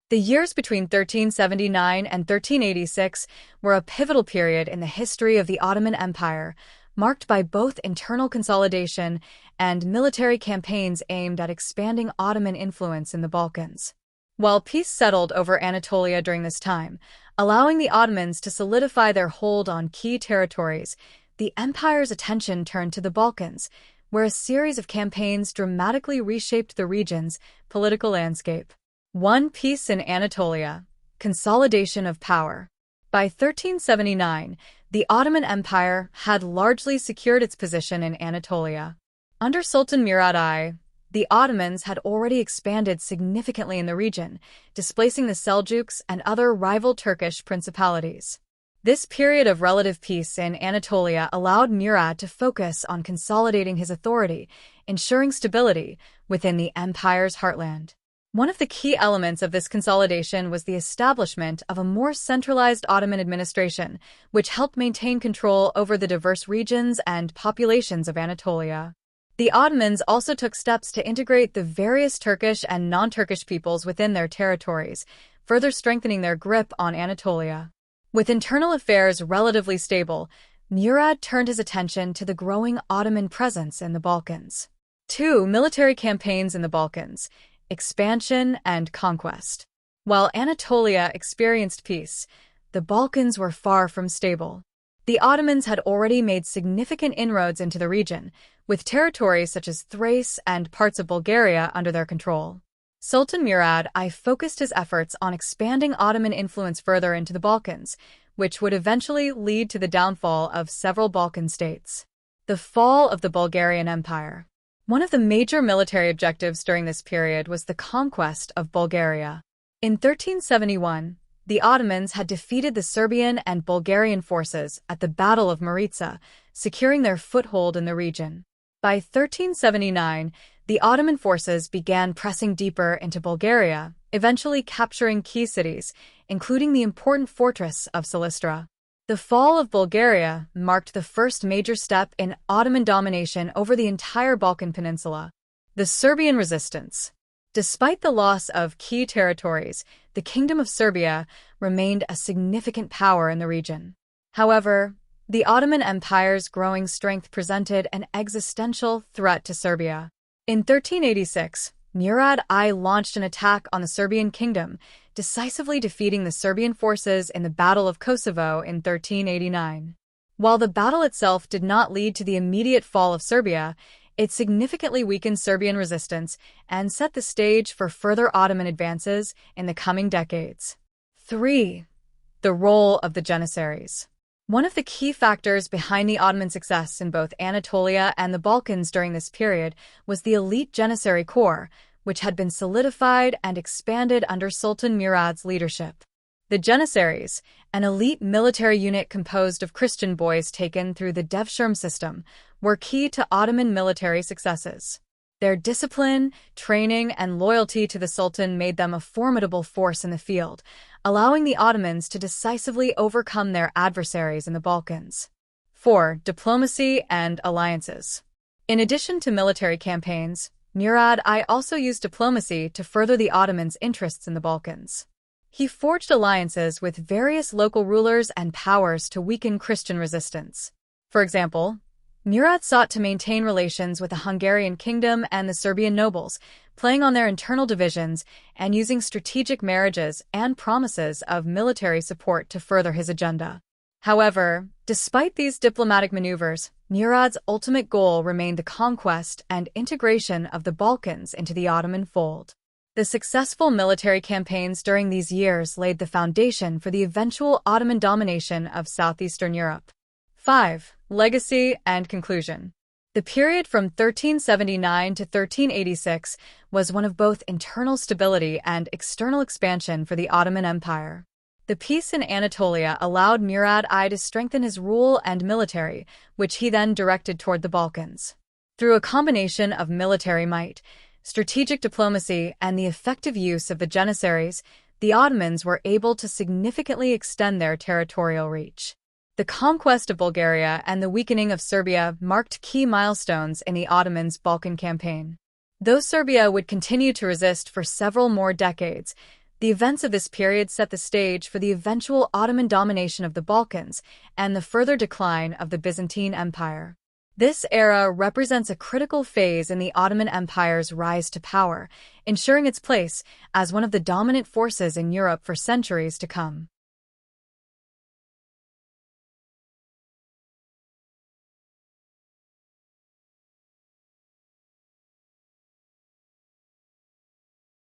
The years between 1379 and 1386 were a pivotal period in the history of the Ottoman Empire, marked by both internal consolidation and military campaigns aimed at expanding Ottoman influence in the Balkans. While peace settled over Anatolia during this time, allowing the Ottomans to solidify their hold on key territories, the empire's attention turned to the Balkans, where a series of campaigns dramatically reshaped the region's political landscape. 1. Peace in Anatolia. Consolidation of power. By 1379, the Ottoman Empire had largely secured its position in Anatolia. Under Sultan Murad I, the Ottomans had already expanded significantly in the region, displacing the Seljuks and other rival Turkish principalities. This period of relative peace in Anatolia allowed Murad to focus on consolidating his authority, ensuring stability within the empire's heartland. One of the key elements of this consolidation was the establishment of a more centralized Ottoman administration, which helped maintain control over the diverse regions and populations of Anatolia. The Ottomans also took steps to integrate the various Turkish and non-Turkish peoples within their territories, further strengthening their grip on Anatolia. With internal affairs relatively stable, Murad turned his attention to the growing Ottoman presence in the Balkans. 2. Military campaigns in the Balkans. Expansion and conquest. While Anatolia experienced peace, the Balkans were far from stable. The Ottomans had already made significant inroads into the region, with territories such as Thrace and parts of Bulgaria under their control. Sultan Murad I focused his efforts on expanding Ottoman influence further into the Balkans, which would eventually lead to the downfall of several Balkan states. The fall of the Bulgarian Empire. One of the major military objectives during this period was the conquest of Bulgaria. In 1371, the Ottomans had defeated the Serbian and Bulgarian forces at the Battle of Maritsa, securing their foothold in the region. By 1379, the Ottoman forces began pressing deeper into Bulgaria, eventually capturing key cities, including the important fortress of Silistra. The fall of Bulgaria marked the first major step in Ottoman domination over the entire Balkan Peninsula. The Serbian resistance. Despite the loss of key territories, the Kingdom of Serbia remained a significant power in the region. However, the Ottoman Empire's growing strength presented an existential threat to Serbia. In 1386, Murad I launched an attack on the Serbian kingdom, decisively defeating the Serbian forces in the Battle of Kosovo in 1389. While the battle itself did not lead to the immediate fall of Serbia, it significantly weakened Serbian resistance and set the stage for further Ottoman advances in the coming decades. 3. The role of the Janissaries. One of the key factors behind the Ottoman success in both Anatolia and the Balkans during this period was the elite Janissary Corps, which had been solidified and expanded under Sultan Murad's leadership. The Janissaries, an elite military unit composed of Christian boys taken through the Devshirme system, were key to Ottoman military successes. Their discipline, training, and loyalty to the Sultan made them a formidable force in the field, allowing the Ottomans to decisively overcome their adversaries in the Balkans. 4. Diplomacy and alliances. In addition to military campaigns, Murad I also used diplomacy to further the Ottomans' interests in the Balkans. He forged alliances with various local rulers and powers to weaken Christian resistance. For example, Murad sought to maintain relations with the Hungarian kingdom and the Serbian nobles, playing on their internal divisions and using strategic marriages and promises of military support to further his agenda. However, despite these diplomatic maneuvers, Murad's ultimate goal remained the conquest and integration of the Balkans into the Ottoman fold. The successful military campaigns during these years laid the foundation for the eventual Ottoman domination of southeastern Europe. 5. Legacy and conclusion. The period from 1379 to 1386 was one of both internal stability and external expansion for the Ottoman Empire. The peace in Anatolia allowed Murad I to strengthen his rule and military, which he then directed toward the Balkans. Through a combination of military might, strategic diplomacy, and the effective use of the Janissaries, the Ottomans were able to significantly extend their territorial reach. The conquest of Bulgaria and the weakening of Serbia marked key milestones in the Ottomans' Balkan campaign. Though Serbia would continue to resist for several more decades, The events of this period set the stage for the eventual Ottoman domination of the Balkans and the further decline of the Byzantine Empire. This era represents a critical phase in the Ottoman Empire's rise to power, ensuring its place as one of the dominant forces in Europe for centuries to come.